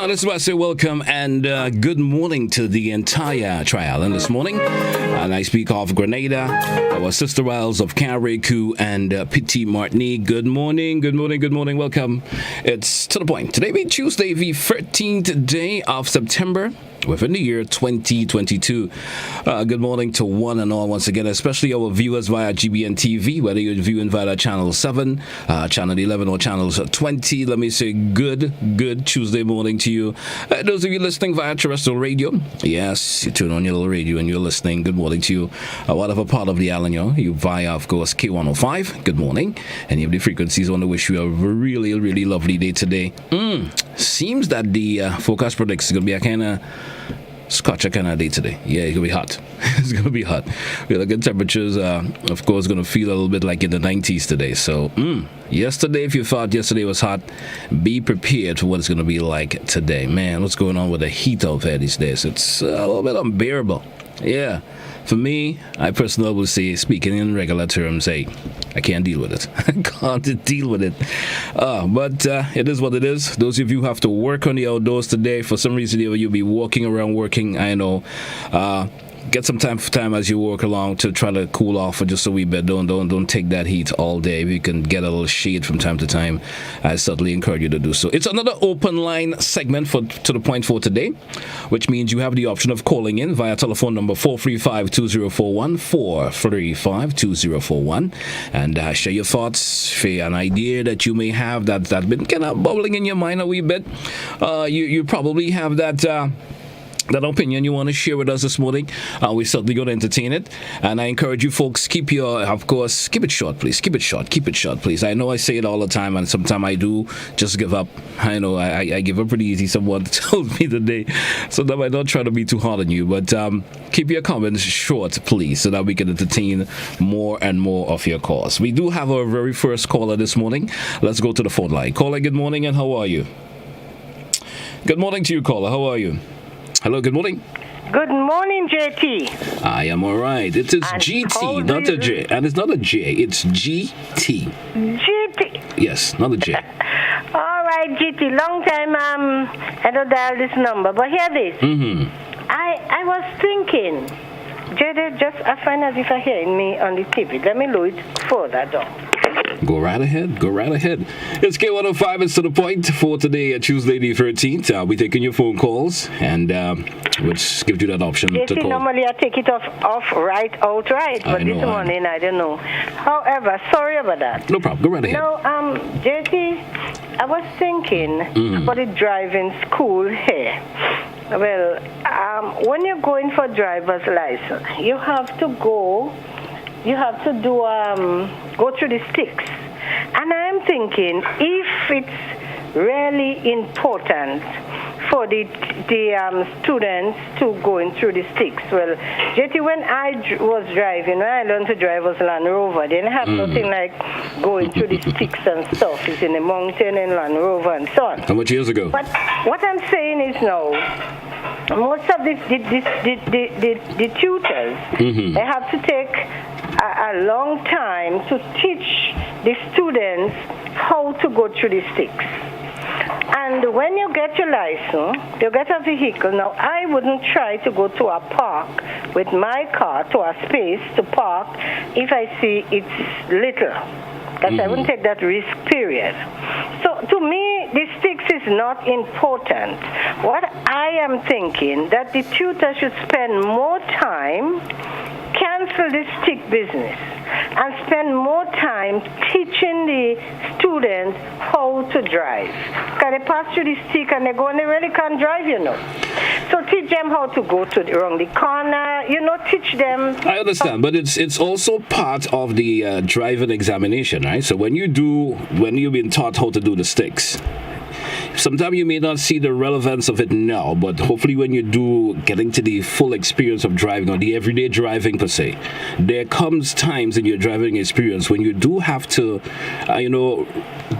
This is why I say welcome and good morning to the entire trial. And this morning, and I speak of Grenada, our sister isles of Carriacou and Petit Martinique. Good morning, good morning, good morning. Welcome. It's to the point. Today being Tuesday, the 13th day of September. Within the year 2022. Good morning to one and all once again, especially our viewers via GBN TV, whether you're viewing via channel 7, channel 11 or channels 20. Let me say good Tuesday morning to you. Those of you listening via terrestrial radio, yes, you turn on your little radio and you're listening. Good morning to you. Whatever part of the island you via, of course, K105. Good morning. Any of the frequencies, I want to wish you a really lovely day today. Seems that the forecast predicts it's going to be a kind of Scotch kind of day today. Yeah, it's going to be hot. It's going to be hot. We have good temperatures. Of course, going to feel a little bit like in the 90s today. So, yesterday, if you thought yesterday was hot, be prepared for what it's going to be like today. Man, what's going on with the heat out there these days? It's a little bit unbearable. Yeah. For me, I personally would say, speaking in regular terms, hey, I can't deal with it. I can't deal with it. But it is what it is. Those of you who have to work on the outdoors today, for some reason, you'll be walking around working, I know. Get some time as you walk along to try to cool off for just a wee bit. Don't take that heat all day. If you can get a little shade from time to time, I certainly encourage you to do so. It's another open line segment to the point for today, which means you have the option of calling in via telephone number 435-2041, 435-2041, and share your thoughts, share an idea that you may have that's been kind of bubbling in your mind a wee bit. You probably have that opinion you want to share with us this morning. We're certainly going to entertain it. And I encourage you folks, keep it short, please. Keep it short, please. I know I say it all the time, and sometimes I do just give up. I know I give up pretty easy. Someone told me today. So that I don't try to be too hard on you. But keep your comments short, please, so that we can entertain more and more of your calls. We do have our very first caller this morning. Let's go to the phone line. Caller, good morning, and how are you? Good morning to you, caller. How are you? Hello, good morning. Good morning, JT. I am all right. It is And GT, not a J. And it's not a J, it's GT. GT. Yes, not a J. All right, GT. Long time I don't dial this number, but hear this. I was thinking, JT, just as fine as if I hear me on the TV. Let me look it further down. Go right ahead. It's K105. It's to the point for today, Tuesday the 13th. We're taking your phone calls, and which gives you that option to call. Normally I take it off right outright, but this morning I don't know. However, sorry about that. No problem. Go right ahead. No, JT, I was thinking about the driving school here. Well, when you're going for driver's license, you have to go through the sticks. And I am thinking, if it's really important for the students to going through the sticks. Well, JT, when I was driving, when I learned to drive was Land Rover, they didn't have nothing like going through the sticks and stuff. It's in the mountain and Land Rover and so on. How much years ago? But what I'm saying is now, most of the tutors, they have to take a long time to teach the students how to go through the sticks. And when you get your license, you get a vehicle. Now, I wouldn't try to go to a park with my car, to a space to park, if I see it's little. Because I wouldn't take that risk, period. So, to me, the sticks is not important. What I am thinking, that the tutor should spend more time, cancel the stick business, and spend more time teaching the students how to drive. Because they pass through the stick and they go and they really can't drive, So teach them how to go around the corner, teach them. I understand, but it's also part of the driving examination, right? So when you've been taught how to do the sticks, sometimes you may not see the relevance of it now, but hopefully when you do get into the full experience of driving, or the everyday driving per se, there comes times in your driving experience when you do have to,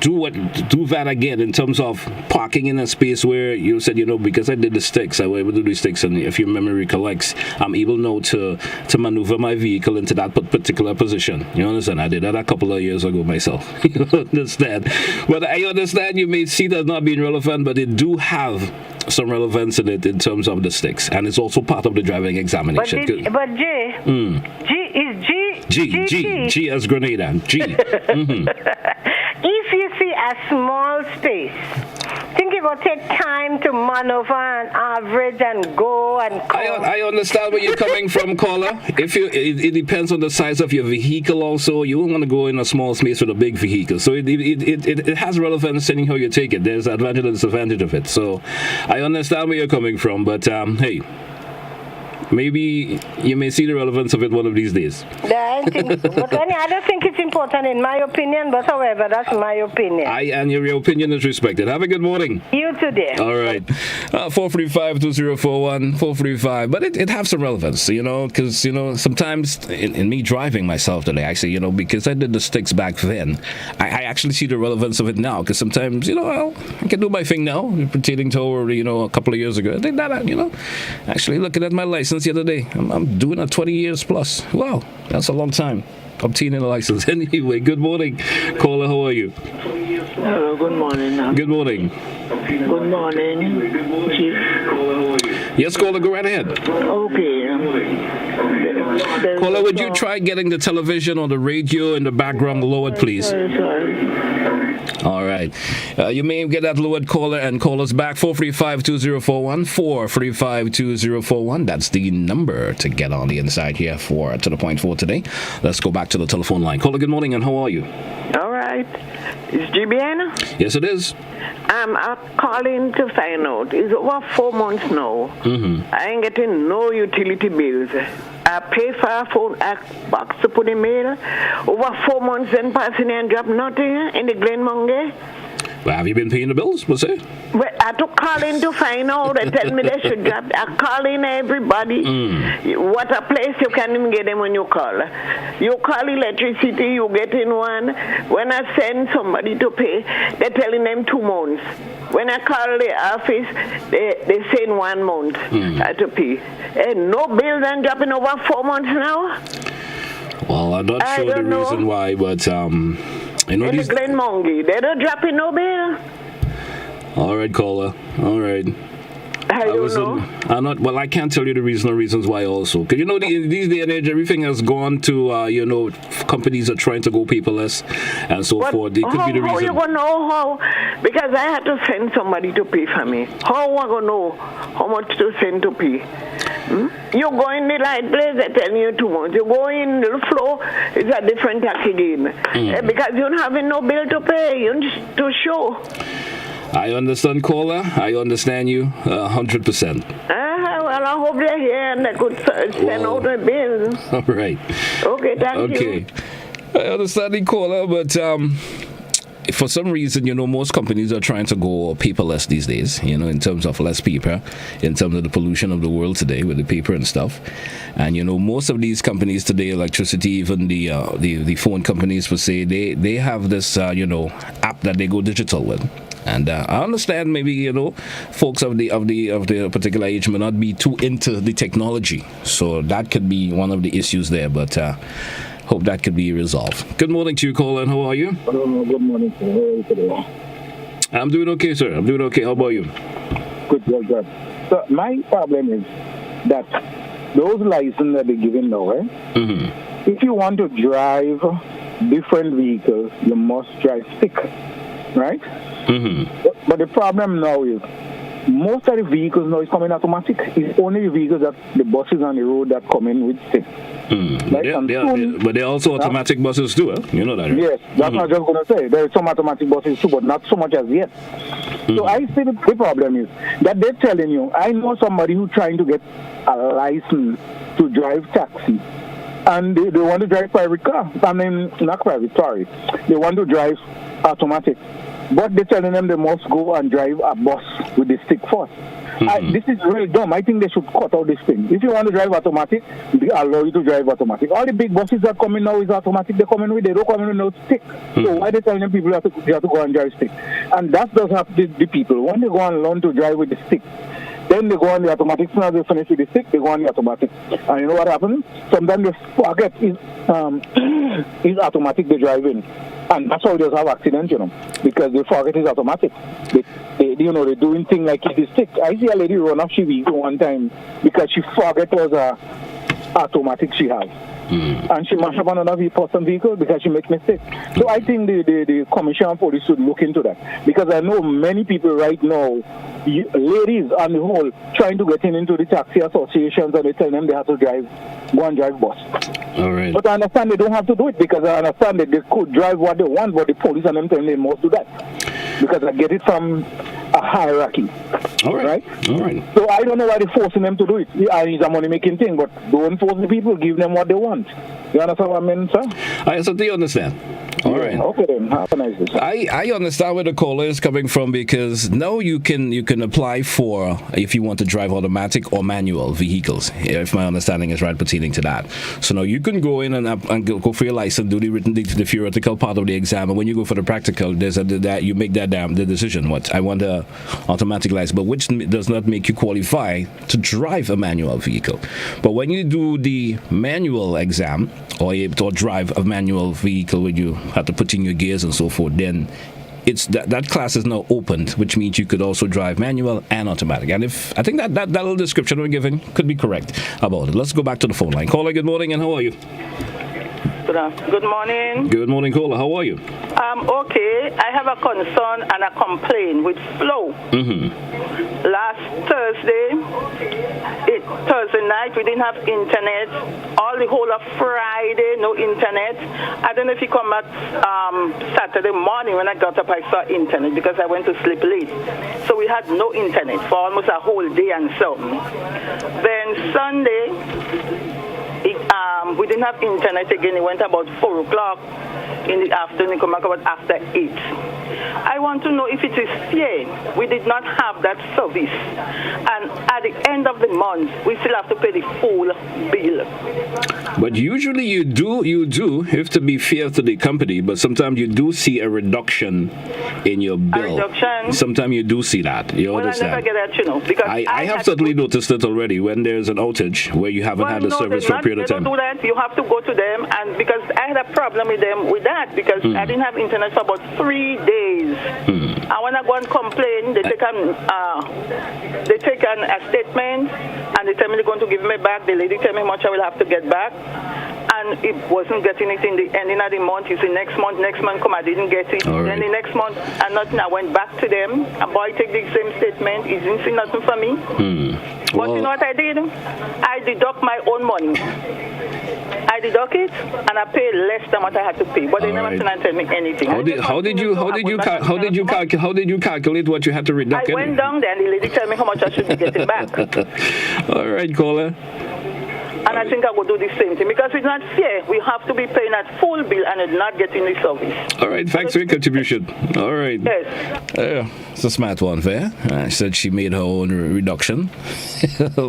do that again in terms of parking in a space where you said, because I did the sticks, I was able to do the sticks, and if your memory recollects, I'm able now to maneuver my vehicle into that particular position. You understand? I did that a couple of years ago myself. You understand? But I understand you may see that not being irrelevant, but it do have some relevance in it in terms of the sticks, and it's also part of the driving examination. But Jay, G as Grenada. G. Mm-hmm. If you see a small space, think it will take time to maneuver and average and go and come. I understand where you're coming from, caller. It depends on the size of your vehicle also. You don't want to go in a small space with a big vehicle. So it has relevance in how you take it. There's advantage and disadvantage of it. So I understand where you're coming from, but hey, maybe you may see the relevance of it one of these days. I don't think it's important in my opinion, but however, that's my opinion. And your opinion is respected. Have a good morning. You too, dear. All right. 435-2041, 435. But it has some relevance, because, sometimes in me driving myself today, actually, because I did the sticks back then, I actually see the relevance of it now, because sometimes, I can do my thing now, pertaining to over, a couple of years ago. I think that, actually looking at my license the other day, I'm doing it 20 years plus. Wow, that's a long time. Obtaining a license. Anyway, good morning. Caller, how are you? Hello, good morning. Good morning. Good morning, Chief. Yes, caller, go right ahead. Okay. Caller, would you try getting the television or the radio in the background lowered, please? Sorry. All right. You may get that lowered, caller, and call us back. 435-2041, 435-2041. That's the number to get on the inside here for To The Point for today. Let's go back to the telephone line. Caller, good morning, and how are you? All right. Is GBN? Yes, it is. I'm calling to find out. It's over 4 months now. Mm-hmm. I ain't getting no utility bills. I pay for a phone box to put in mail. Over 4 months then passing and drop nothing in the Glenmonger. Well, have you been paying the bills? What's it? Well, I took calling to find out. They tell me they should drop. I call in everybody. What a place you can't even get them when you call. You call electricity, you get in one. When I send somebody to pay, they're telling them 2 months. When I call the office, they say in 1 month I have to pay. And no bills and dropping over 4 months now. Well, I'm not sure the reason why, but in the Glenmonger, they don't drop in no bill. All right, caller. All right. I don't know. Well, I can't tell you the reasons why also. Because, in these day and age, everything has gone to, companies are trying to go paperless and so forth. It could be the reason. How you going to know how? Because I had to send somebody to pay for me. How am I going to know how much to send to pay? You go in the light place, they tell you 2 months. You go in the floor, it's a different tax again. Because you don't have no bill to pay, to show. I understand, caller. I understand you 100%. Well, I hope they're here and they could send out the bills. All right. Okay, thank you. Okay. I understand the caller, but for some reason, most companies are trying to go paperless these days, in terms of less paper, in terms of the pollution of the world today with the paper and stuff. And, most of these companies today, electricity, even the phone companies per se, they have this, app that they go digital with. And I understand maybe, folks of the particular age may not be too into the technology. So that could be one of the issues there, but hope that could be resolved. Good morning to you, Colin. How are you? Hello, good morning. How are you today? I'm doing okay, sir. I'm doing okay. How about you? Good. So my problem is that those licenses that they're giving now, if you want to drive different vehicles, you must drive stick, right? But the problem now is most of the vehicles now is coming automatic. It's only the vehicles that the buses on the road that come in with stick. Right? But they're also automatic buses too, huh? You know that, right? Yes, that's what I was just going to say. There are some automatic buses too, but not so much as yet. So I see the problem is that they're telling you, I know somebody who's trying to get a license to drive taxi. And they want to drive private car. I mean, not private, sorry. They want to drive automatic. But they're telling them they must go and drive a bus with the stick first. This is really dumb. I think they should cut out this thing. If you want to drive automatic, they allow you to drive automatic. All the big buses that come in now is automatic. They don't come in with no stick. So why they telling them people have to go and drive stick? And that does have the people. When they go and learn to drive with the stick, then they go on the automatic. As soon as they finish with the stick, they go on the automatic. And you know what happens? Sometimes they forget is automatic they drive in. And that's why there's have accidents, because they forget it's automatic. They're doing things like it is stick. I see a lady run off she vehicle one time because she forget it was a automatic she has. And she mashed up another person vehicle because she makes mistakes. So I think the Commissioner of Police should look into that, because I know many people right now, ladies on the whole, trying to get into the taxi associations, and they tell them they have to go and drive bus. All right. But I understand they don't have to do it, because I understand that they could drive what they want, but the police and them tell them they must do that, because I get it from a hierarchy. All right. All right. So I don't know why they're forcing them to do it. It's a money-making thing, but don't force the people. Give them what they want. You understand what I mean, sir? I certainly understand. All right. Okay then. Have a nice day, sir. I understand where the caller is coming from, because now you can apply for, if you want to drive automatic or manual vehicles, if my understanding is right pertaining to that. So now you can go in and go for your license, do the theoretical part of the exam, and when you go for the practical, you make the decision. What I want a automatic license, but which does not make you qualify to drive a manual vehicle. But when you do the manual exam, or drive a manual vehicle where you have to put in your gears and so forth, then it's that class is now opened, which means you could also drive manual and automatic. And if I think that little description we're giving could be correct about it. Let's go back to the phone line. Caller, good morning, and how are you? Good morning. Good morning, caller. How are you? Okay. I have a concern and a complaint with Flow. Last Thursday night, we didn't have internet. All the whole of Friday, no internet. I don't know if you come back Saturday morning. When I got up, I saw internet because I went to sleep late. So we had no internet for almost a whole day and so. Then Sunday, we didn't have internet again. It went about 4 o'clock in the afternoon, come back about after 8. I want to know if it is fair. We did not have that service. And at the end of the month, we still have to pay the full bill. But usually you do have to be fair to the company, but sometimes you do see a reduction in your bill. A reduction? Sometimes you do see that. You understand? I never get that, because I have certainly noticed it already when there's an outage where you haven't had the service for a period of time. They don't do that. You have to go to them, and because I had a problem with them with that, because I didn't have internet for about 3 days. I want to go and complain. They take a statement, and they tell me they're going to give me back. The lady tell me how much I will have to get back. And it wasn't getting it in the ending of the month. You see, next month come, I didn't get it. Right. Then the next month, and nothing. I went back to them. A boy take the same statement. He didn't see nothing for me. But you know what I did? I deduct my own money. I deduct it, and I pay less than what I had to pay. But they never tell me anything. How did you calculate what you had to deduct? I went down there, and the lady told me how much I should be getting back. All right, caller. And I think I will do the same thing, because it's not fair. We have to be paying that full bill and not getting the service. All right, thanks for your contribution. All right. Yes. It's a smart one, fair. She said she made her own reduction. How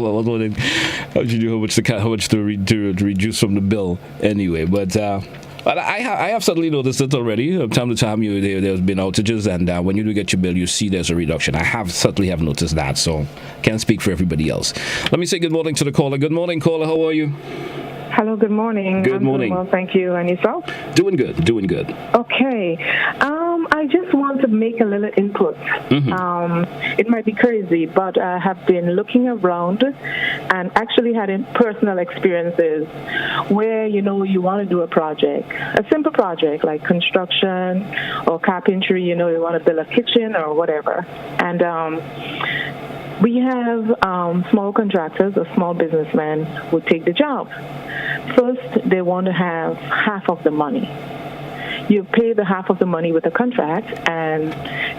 much to reduce from the bill anyway, but I have certainly noticed it already. From time to time, there's been outages, and when you do get your bill, you see there's a reduction. I certainly have noticed that, so can't speak for everybody else. Let me say good morning to the caller. Good morning, caller. How are you? Hello, good morning. Good morning. Well, thank you. And yourself? Doing good. Okay. I just want to make a little input. It might be crazy, but I have been looking around and actually had personal experiences where, you want to do a project, a simple project like construction or carpentry, you want to build a kitchen or whatever. And we have small contractors or small businessmen who take the job. First, they want to have half of the money. You pay the half of the money with a contract, and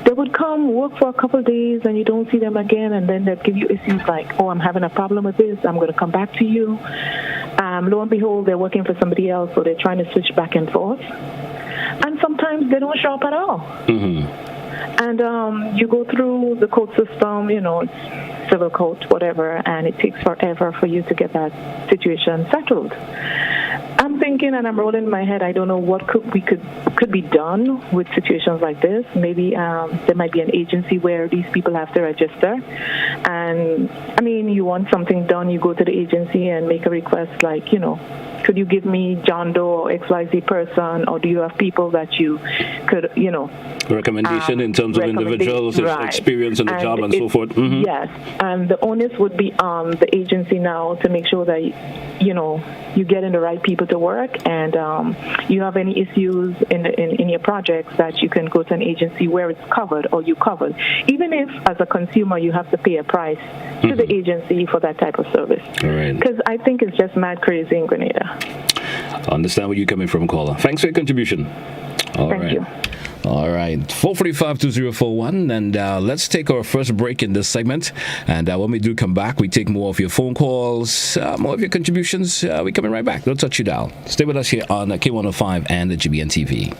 they would come work for a couple of days, and you don't see them again, and then they'd give you issues like, I'm having a problem with this, I'm going to come back to you. Lo and behold, they're working for somebody else, so they're trying to switch back and forth. And sometimes they don't show up at all. And you go through the court system, civil court, whatever, and it takes forever for you to get that situation settled. I'm thinking, and I'm rolling in my head, I don't know what could be done with situations like this. Maybe there might be an agency where these people have to register, And I mean, you want something done, you go to the agency and make a request like, could you give me John Doe or XYZ person, or do you have people that you could, recommendation in terms of individuals, experience in the job and so forth? Mm-hmm. Yes, and the onus would be on the agency now to make sure that, you're getting the right people to work, and you have any issues in your projects that you can go to an agency where it's covered or you covered. Even if, as a consumer, you have to pay a price to the agency for that type of service. All right. Because I think it's just mad crazy in Grenada. I understand where you're coming from, caller. Thanks for your contribution. Thank you. All right, 445-2041, and let's take our first break in this segment. And when we do come back, we take more of your phone calls, more of your contributions. We're coming right back. Don't touch your dial. Stay with us here on K105 and the GBN TV.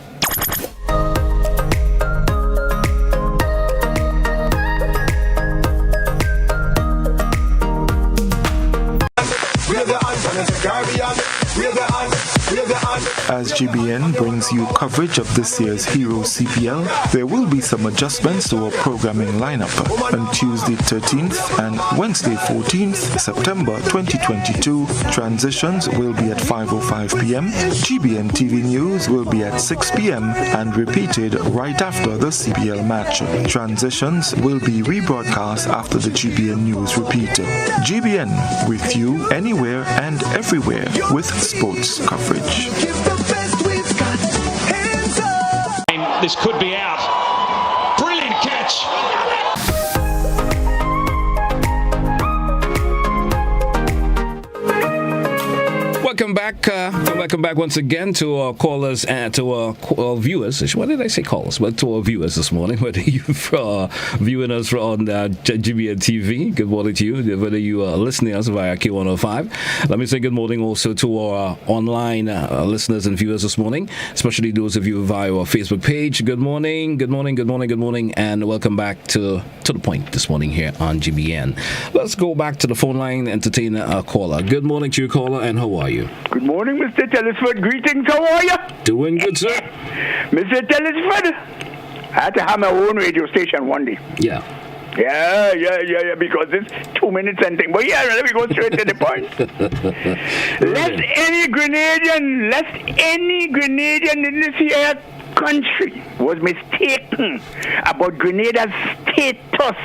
As GBN brings you coverage of this year's Hero CPL, there will be some adjustments to our programming lineup. On Tuesday 13th and Wednesday 14th September 2022, transitions will be at 5:05 p.m. GBN TV News will be at 6 p.m. and repeated right after the CPL match. Transitions will be rebroadcast after the GBN News repeat. GBN with you anywhere and everywhere with sports coverage. This could be out. Brilliant catch. Welcome back once again to our callers and to our viewers. What did I say callers? But to our viewers this morning, whether you're viewing us on GBN TV, good morning to you. Whether you are listening to us via K105, let me say good morning also to our online listeners and viewers this morning, especially those of you via our Facebook page. Good morning, and welcome back to the point this morning here on GBN. Let's go back to the phone line, entertain a caller. Good morning to you, caller, and how are you? Good morning, Mr. Telesford. Greetings. How are you? Doing good, sir. Mr. Telesford, I had to have my own radio station one day. Yeah, because it's 2 minutes and thing. But yeah, let me go straight to the point. Lest any Grenadian in this here country was mistaken about Grenada's status.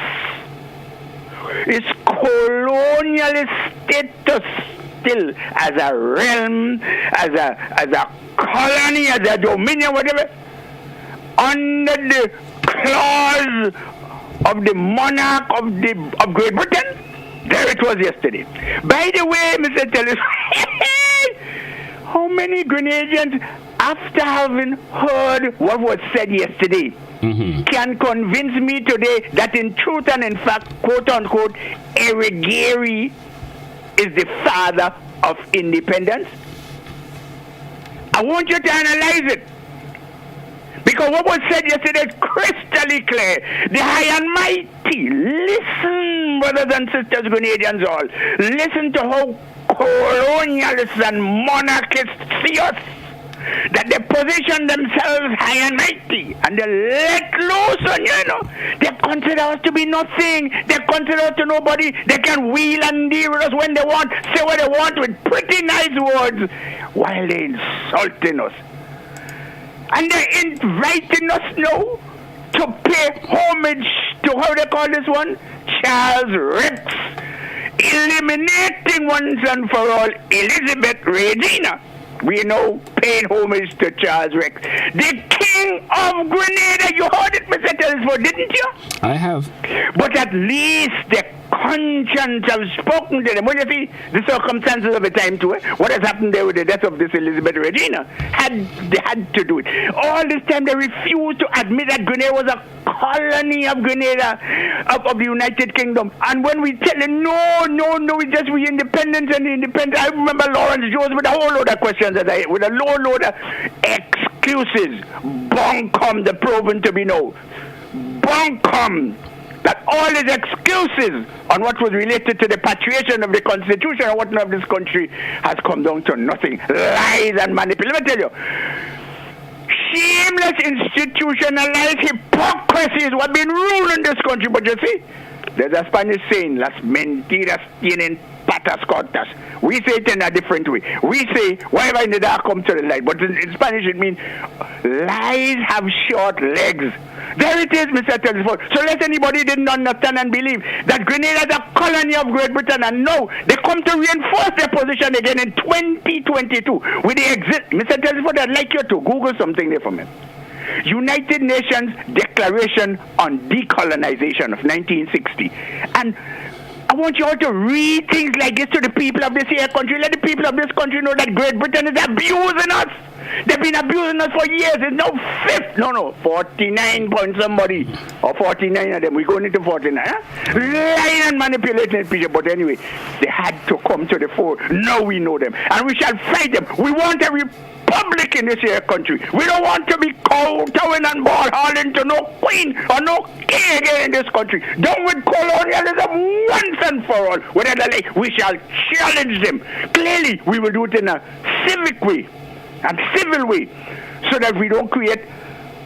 Its colonialist status still as a realm, as a colony, as a dominion, whatever, under the clause of the monarch of Great Britain. There it was yesterday. By the way, Mr. Tellis, how many Grenadians, after having heard what was said yesterday, can convince me today that in truth and in fact, quote unquote, Eric Gary is the father of independence? I want you to analyze it. Because what was said yesterday is crystal clear. The high and mighty. Listen, brothers and sisters, Grenadians all. Listen to how colonialists and monarchists see us. That they position themselves high and mighty, and they let loose on you, They consider us to be nothing. They consider us to nobody. They can wheel and deal with us when they want, say what they want with pretty nice words, while they're insulting us. And they're inviting us now to pay homage to, how they call this one? Charles Rex. Eliminating once and for all Elizabeth Regina. We are now paying homage to Charles Rex, the King of Grenada. You heard it, Mr. Telesford, didn't you? I have. But at least the conscience have spoken to them. Well, you see, the circumstances of the time too, what has happened there with the death of this Elizabeth Regina, they had to do it. All this time they refused to admit that Grenada was a colony of Grenada, of the United Kingdom. And when we tell them, no, it's just we independence. I remember Lawrence Jones with a whole load of questions with a load of excuses. Bunkum, the proven to be no. Bunkum. That all his excuses on what was related to the patriation of the Constitution and whatnot of this country has come down to nothing. Lies and manipulation. Let me tell you, shameless institutionalized hypocrisy is what's been ruling this country. But you see, There's a Spanish saying, las mentiras tienen patas cortas. We say it in a different way. We say, whatever in the dark come to the light. But in Spanish it means, lies have short legs. There it is, Mr. Telford. So let anybody didn't understand and believe that Grenada is a colony of Great Britain, and now they come to reinforce their position again in 2022 with the exit. Mr. Telford, I'd like you to Google something there for me. United Nations Declaration on Decolonization of 1960. And I want you all to read things like this to the people of this here country. Let the people of this country know that Great Britain is abusing us. They've been abusing us for years. It's now 49 point somebody. Or 49 of them. We're going into 49. Huh? Lying and manipulating people. But anyway, they had to come to the fore. Now we know them. And we shall fight them. We want a republic in this here country. We don't want to be kowtowing and ball hauling to no queen or no king again in this country. Down with colonialism once and for all. Whatever like, we shall challenge them. Clearly, we will do it in a civic way and civil way, so that we don't create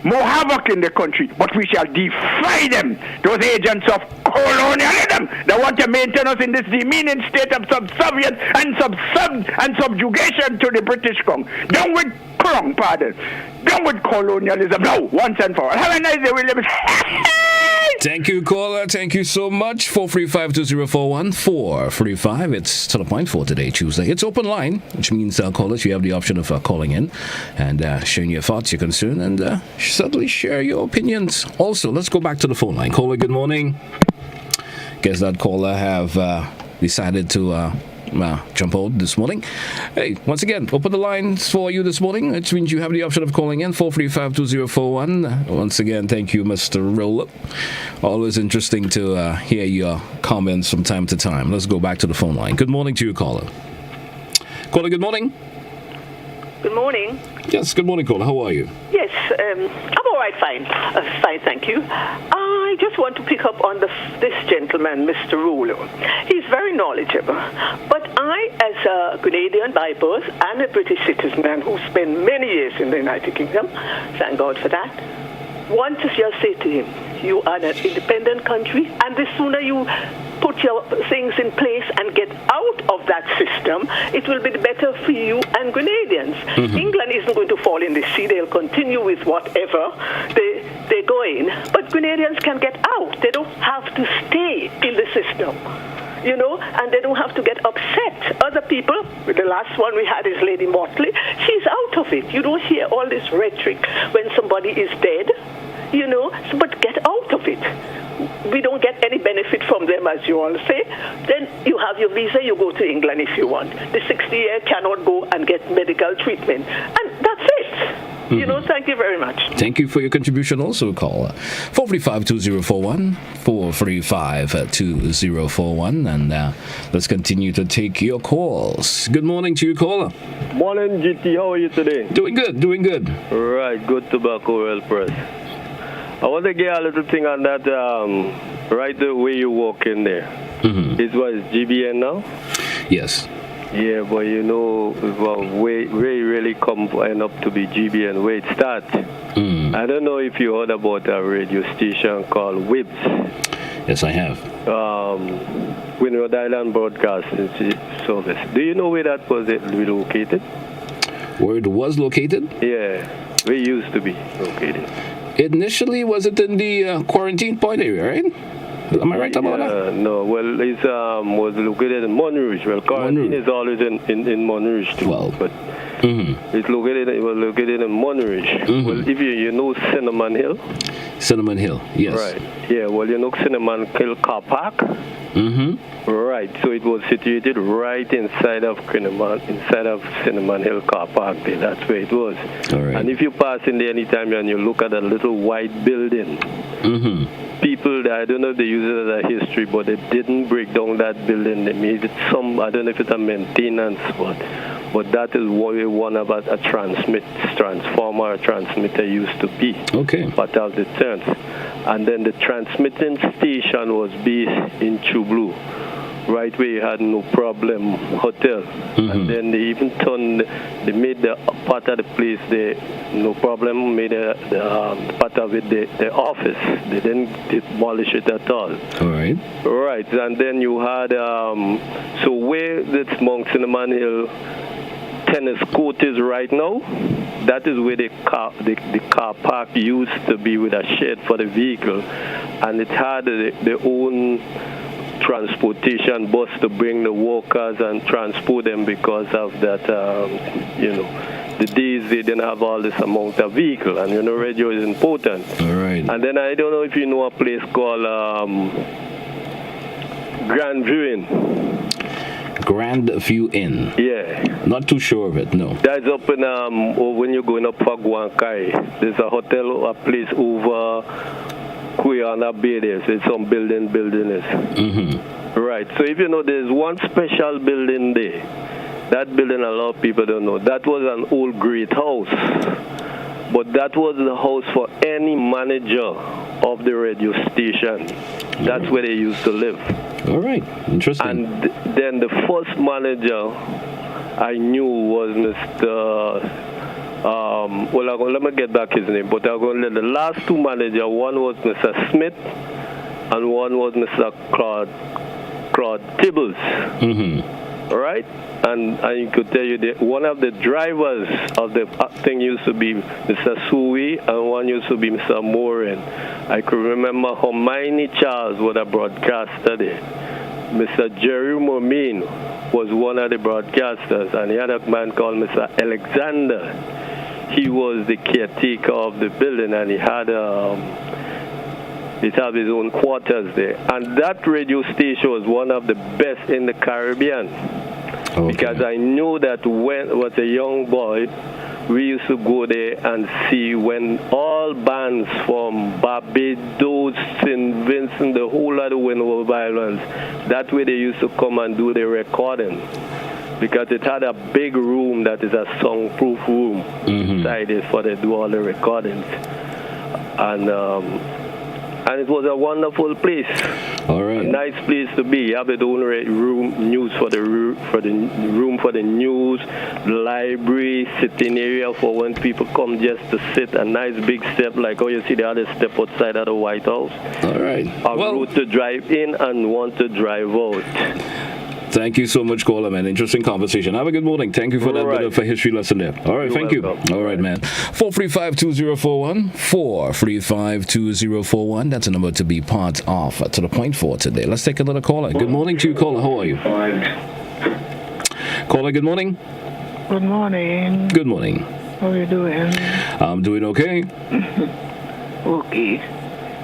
more havoc in the country, but we shall defy them, those agents of colonialism that want to maintain us in this demeaning state of subservience and subjugation to the British Crown. Down with Crown, pardon. Down with colonialism now, once and for all. Have a nice day, William. Thank you, caller. Thank you so much. 435-2041. 435. It's to the point for today, Tuesday. It's open line, which means callers, you have the option of calling in and sharing your thoughts, your concern, and certainly share your opinions. Also, let's go back to the phone line. Caller, good morning. Guess that caller have decided to jump out this morning. Hey, once again, open the lines for you this morning, which means you have the option of calling in 435-2041. Once again, thank you, Mr. Roller. Always interesting to hear your comments from time to time. Let's go back to the phone line. Good morning to you, caller. Caller, good morning. Good morning. Yes, good morning, caller. How are you? Yes, I'm all right, fine. Fine, thank you. I just want to pick up on this gentleman, Mr. Rulo. He's very knowledgeable. But I, as a Grenadian by birth and a British citizen and who spent many years in the United Kingdom, thank God for that, want to just say to him, you are an independent country, and the sooner you put your things in place and get out of that system, it will be better for you and Grenadians. Mm-hmm. England isn't going to fall in the sea. They'll continue with whatever they're going. But Grenadians can get out. They don't have to stay in the system. You know, and they don't have to get upset. Other people, the last one we had is Lady Motley, she's out of it. You don't hear all this rhetoric when somebody is dead, you know, but get out of it. We don't get any benefit from them, as you all say. Then you have your visa, you go to England if you want. The 60-year cannot go and get medical treatment. And that's it. Mm-hmm. You know, thank you very much. Thank you for your contribution. Also, call 435-2041, 435-2041, and let's continue to take your calls. Good morning to you, caller. Morning, GT. How are you today? Doing good, doing good. Right, good tobacco oil press. I want to get a little thing on that, right the way you walk in there. Mm-hmm. It's what, it's GBN now? Yes. Yeah, but you know, where really end up to be GBN, where it starts. Mm. I don't know if you heard about a radio station called WIBS. Yes, I have. Rhode Island Broadcasting Service. Do you know where that was relocated? Where it was located? Yeah, where it used to be located. Initially, was it in the quarantine point area, right? Am I right about that? No, well, it was located in Montrouge. Well, quarantine is always in Montrouge too. Well, but it was located in Montrouge. Mm-hmm. Well, if you know Cinnamon Hill. Cinnamon Hill, yes. Right. Yeah, well, you know Cinnamon Hill Car Park. Mm-hmm. Right. So it was situated right inside of Cinnamon Hill Car Park there. That's where it was. All right. And if you pass in there anytime and you look at that little white building, people, I don't know if they use it as a history, but they didn't break down that building. They made it I don't know if it's a maintenance, but that is where one of a transformer or transmitter used to be. Okay. Part of the turns. And then the transmitting station was based in Chublu, right where you had No Problem Hotel. And then they even they made the part of the place, No Problem made the part of it the office. They didn't demolish it at all. All right. Right, and then you had, so where this Mount Cinnamon Hill tennis court is right now, that is where the car park used to be with a shed for the vehicle, and it had their own transportation bus to bring the workers and transport them because of that, the days they didn't have all this amount of vehicle, and radio is important. All right. And then I don't know if you know a place called Grand View Inn. Grand View Inn. Yeah. Not too sure of it, no. That's up in, when you're going up for Guankai. There's a hotel, a place over Kuyana Bay there. So it's some building is. Right. So if you know, there's one special building there. That building a lot of people don't know. That was an old great house. But that was the house for any manager of the radio station. That's where they used to live. All right. Interesting. And then the first manager I knew was Mr. Let me get back his name. But I'm going to let the last two managers, one was Mr. Smith and one was Mr. Claude Tibbles. All right? And I could tell you that one of the drivers of the thing used to be Mr. Sui and one used to be Mr. Morin. I could remember Hermione Charles was a broadcaster there. Mr. Jerry Momin was one of the broadcasters, and the other man called Mr. Alexander. He was the caretaker of the building, and he had his own quarters there. And that radio station was one of the best in the Caribbean. Okay. Because I knew that when I was a young boy, we used to go there and see when all bands from Barbados, St. Vincent, the whole of the Windward Islands, that way they used to come and do their recording. Because it had a big room that is a soundproof room inside it for they do all the recordings. And it was a wonderful place. All right. A nice place to be. You have your own room, news for the room for the news, the library, sitting area for when people come just to sit. A nice big step, like you see the other step outside of the White House. All right. A road to drive in and one to drive out. Thank you so much, caller, man. Interesting conversation. Have a good morning. Thank you for that bit of a history lesson there. All right, thank you. All right, man. 435-2041, 435-2041. That's a number to be part of To The Point for today. Let's take another caller. Good morning to you, caller. How are you? Caller, good morning. Good morning. Good morning. How are you doing? I'm doing okay. Okay.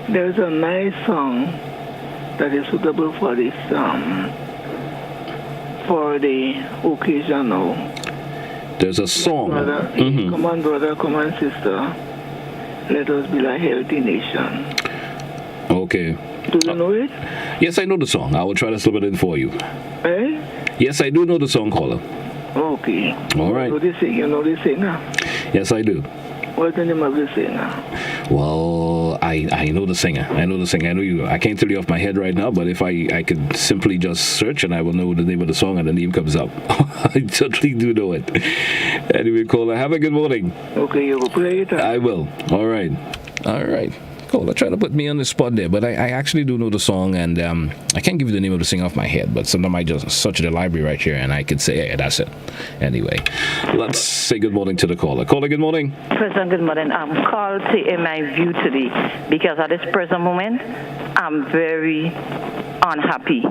There's a nice song that is suitable for this for the occasion now. There's a song. Brother, come on, brother, come on, sister. Let us be a healthy nation. Okay. Do you know it? Yes, I know the song. I will try to slip it in for you. Eh? Yes, I do know the song, caller. Okay. All right. You know the singer? Yes, I do. What's the name of the singer? Well, I know the singer. I know you. I can't tell you off my head right now, but if I could simply just search and I will know the name of the song and the name comes up. I totally do know it. Anyway, caller, have a good morning. Okay, you will play it. I will. All right. Caller, try to put me on the spot there, but I actually do know the song, and I can't give you the name of the singer off my head, but sometimes I just search the library right here and I could say, hey, that's it. Anyway, let's say good morning to the caller. Caller, good morning. President, good morning. I'm called to in my view today because at this present moment, I'm very unhappy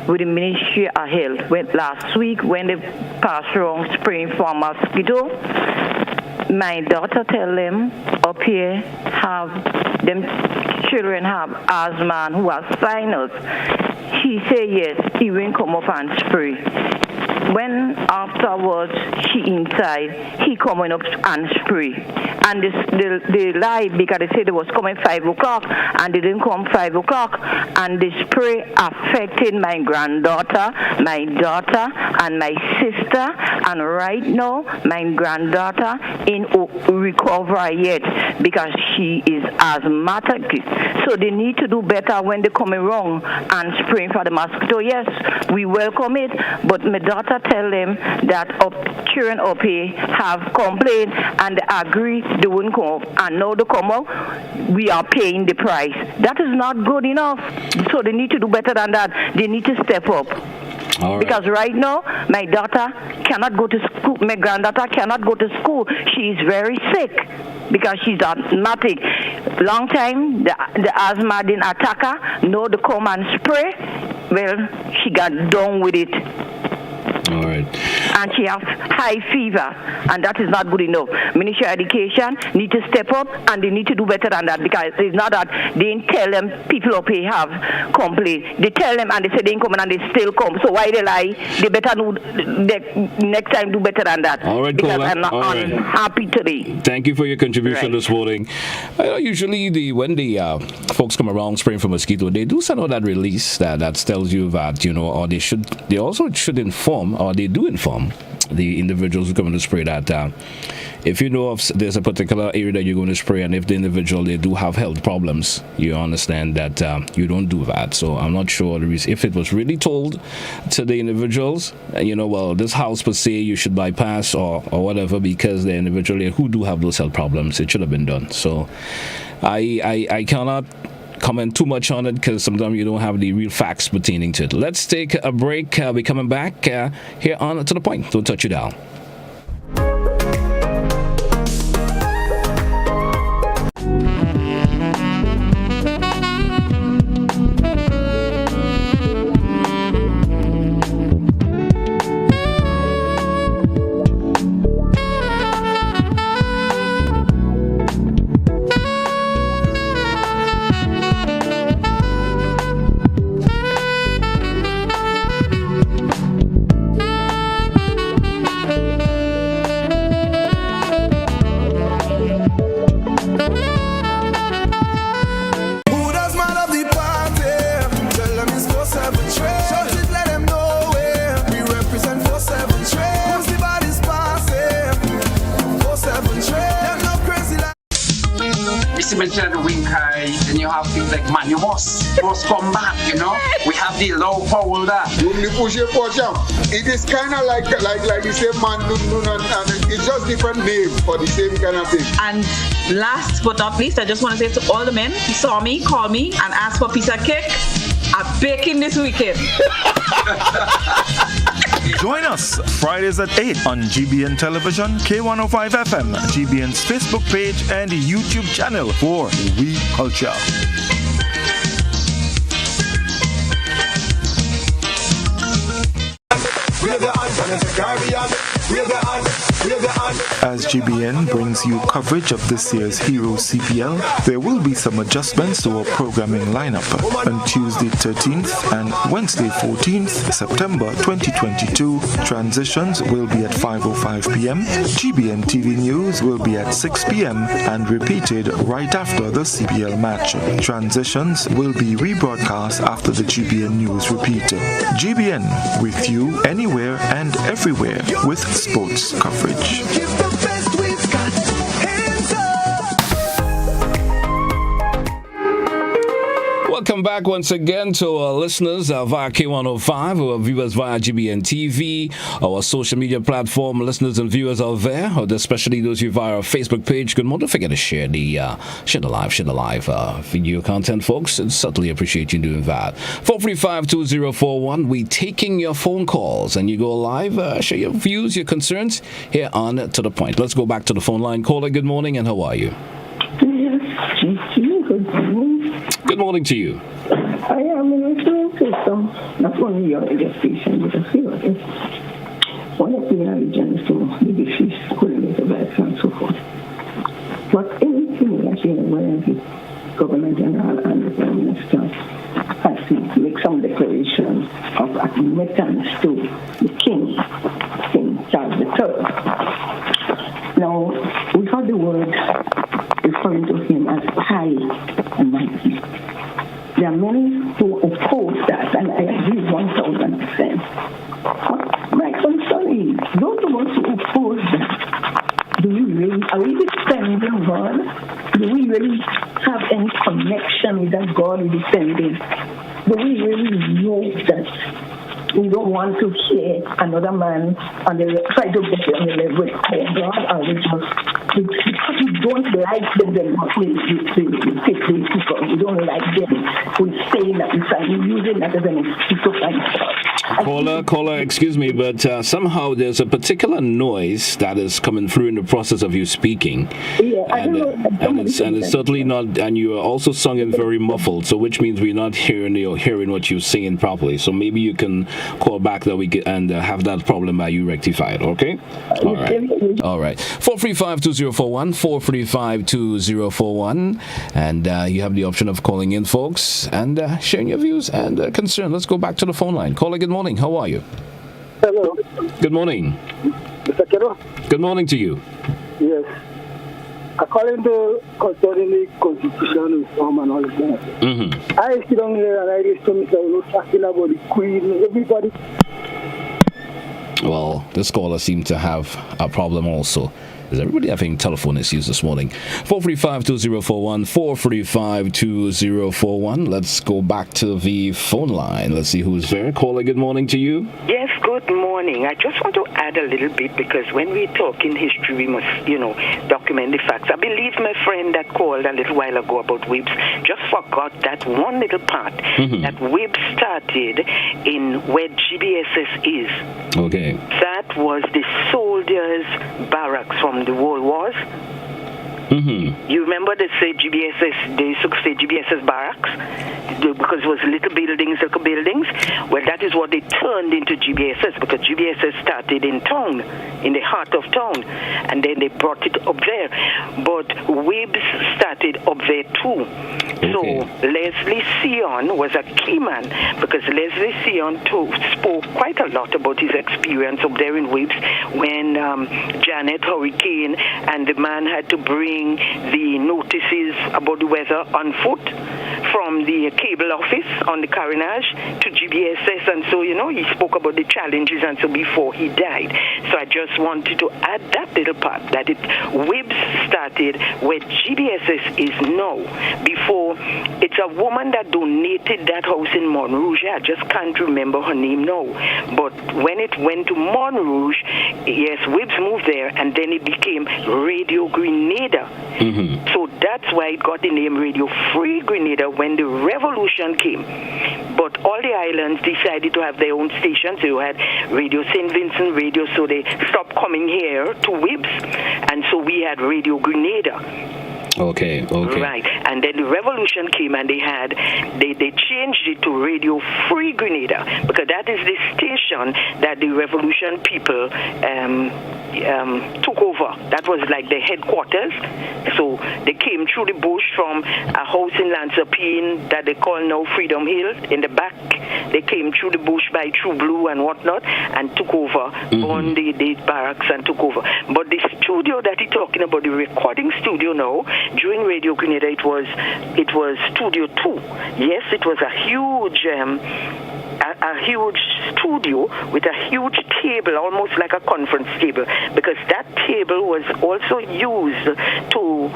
with the Ministry of Health. Last week, when they passed around spraying for mosquito, my daughter tell them up here children have asthma and who have sinus. He say yes, he will come up and spray. when afterwards she inside, he coming up and spray. And they lied because they said it was coming 5 o'clock and they didn't come 5 o'clock. And the spray affected my granddaughter, my daughter, and my sister. And right now, my granddaughter in recovery yet because she is asthmatic. So they need to do better when they coming wrong and spraying for the mosquito. Yes, we welcome it, but my daughter tell them that children up here have complained and they agree they wouldn't come up. And now they come up, we are paying the price. That is not good enough. So they need to do better than that. They need to step up. All right. Because right now, my daughter cannot go to school. My granddaughter cannot go to school. She is very sick because she's asthmatic. Long time, the asthma didn't attack her. No, they come and spray. Well, she got done with it. All right. And she has high fever, and that is not good enough. Ministry of Education need to step up, and they need to do better than that, because it's not that they didn't tell them people up here have complained. They tell them, and they say they ain't coming, and they still come. So why they lie? They better do next time do better than that. All right, because Cola. I'm not unhappy today. Thank you for your contribution this morning. Usually, when the folks come around spraying for mosquito, they do send out that release that tells you that, or they also should inform, or they do inform the individuals who come in to spray that if you know of there's a particular area that you're going to spray, and if the individual, they do have health problems, you understand that you don't do that. So I'm not sure if it was really told to the individuals, well, this house per se you should bypass or whatever, because the individual who do have those health problems, it should have been done. So I cannot comment too much on it, because sometimes you don't have the real facts pertaining to it. Let's take a break. We're coming back here on To The Point. Don't touch it down. Then you have things like man, you must come back, We have the low power there. You push your push up. It is kind of like you say man, and it's just different names for the same kind of thing. And last but not least, I just want to say to all the men who saw me, call me, and ask for a piece of cake. I'm baking this weekend. Join us Fridays at 8 on GBN Television, K105 FM, GBN's Facebook page, and YouTube channel for We Culture. As GBN brings you coverage of this year's Hero CPL, there will be some adjustments to our programming lineup. On Tuesday 13th and Wednesday 14th September 2022, transitions will be at 5:05 p.m. GBN TV News will be at 6 p.m. and repeated right after the CPL match. Transitions will be rebroadcast after the GBN News repeat. GBN with you anywhere and everywhere with sports coverage. Welcome back once again to our listeners via K105, our viewers via GBN TV, our social media platform listeners and viewers out there, especially those of you via our Facebook page. Good morning. Don't forget to share the live video content, folks. I certainly appreciate you doing that. 435-2041. We're taking your phone calls, and you go live. Share your views, your concerns here on To The Point. Let's go back to the phone line. Caller, good morning, and how are you? Good morning. Good morning to you. I am in system, not only your education, but a few others. One of the religions to the disease, coordinated by and so forth. But anything that where the Governor General and the Prime Minister has to make some declaration of admittance to the King third. Now, we have the word referring to him as high and mighty. There are many who oppose that, and I agree 1,000%. But I'm sorry, those of us who oppose that, are we defending God? Do we really have any connection with that God we're defending? Do we really know that we don't want to hear another man try to get on the level with our God, or we just because we don't like them, we don't like them. We're saying that we're using that as an excuse to find God. Caller, excuse me, but somehow there's a particular noise that is coming through in the process of you speaking. Yeah, and it's certainly not, and you are also singing very muffled, so which means we're not hearing what you're saying properly. So maybe you can call back that we get and have that problem by you rectified, okay? All right. 435-2041, 435-2041, and you have the option of calling in, folks, and sharing your views and concern. Let's go back to the phone line. Caller, good morning. How are you? Hello. Good morning. Mr. Kero? Good morning to you. Yes. According to concerning the constitution reform and all that, I sit down here and I listen to Mr. talking about the Queen, everybody. Well, this caller seemed to have a problem also. Is everybody having telephone issues this morning? 435-2041, 435-2041. Let's go back to the phone line. Let's see who's there. Caller, good morning to you. Yes, good morning. I just want to add a little bit because when we talk in history, we must, document the facts. I believe my friend that called a little while ago about WIBS just forgot that one little part, that WIBS started in where GBSS is. Okay. That was the soldiers' barracks from the World Wars. You remember they used to say GBSS barracks because it was little buildings. Well, that is what they turned into GBSS because GBSS started in town, in the heart of town, and then they brought it up there. But WIBS started up there too. So Leslie Sion was a key man because Leslie Sion spoke quite a lot about his experience up there in WIBS when Janet Hurricane and the man had to bring the notices about the weather on foot from the cable office on the carronage to GBSS, and so he spoke about the challenges and so before he died. So I just wanted to add that little part that WIBS started where GBSS is now. Before, it's a woman that donated that house in Montrouge. I just can't remember her name now, but when it went to Montrouge, yes, WIBS moved there, and then it became Radio Grenada. So that's why it got the name Radio Free Grenada when the revolution came. But all the islands decided to have their own stations. So you had Radio St. Vincent Radio, so they stopped coming here to WIBS, and so we had Radio Grenada. Okay. Right, and then the revolution came and they changed it to Radio Free Grenada because that is the station that the revolution people took over. That was like the headquarters. So they came through the bush from a house in Lansapine that they call now Freedom Hill in the back. They came through the bush by True Blue and whatnot and took over on the barracks and took over. But the studio that he's talking about, the recording studio now, during Radio Grenada, it was Studio 2. Yes, it was a huge studio with a huge table, almost like a conference table, because that table was also used for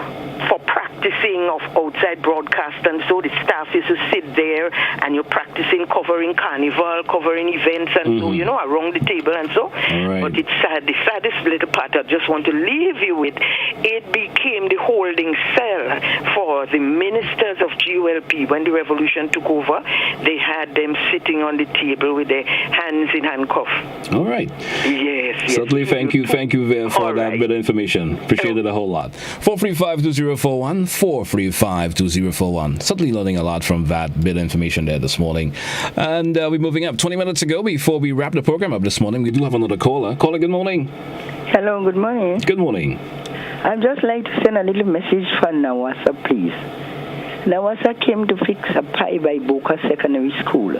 practicing of outside broadcast, and so the staff used to sit there and you're practicing covering carnival, covering events, and so around the table and so. Right. But it's sad. The saddest little part I just want to leave you with, it became the holding cell for the ministers of GOLP. When the revolution took over, they had them sitting on the table with their hands in handcuffs. All right. Yes. Certainly, thank you for that bit of information. Appreciate it a whole lot. 435-2041, 435-2041. Certainly learning a lot from that bit of information there this morning. And we're moving up 20 minutes ago before we wrap the program up this morning. We do have another caller. Caller, good morning. Hello, good morning. Good morning. I'd just like to send a little message for Nawasa, please. Nawasa came to fix a pie by Boca Secondary School.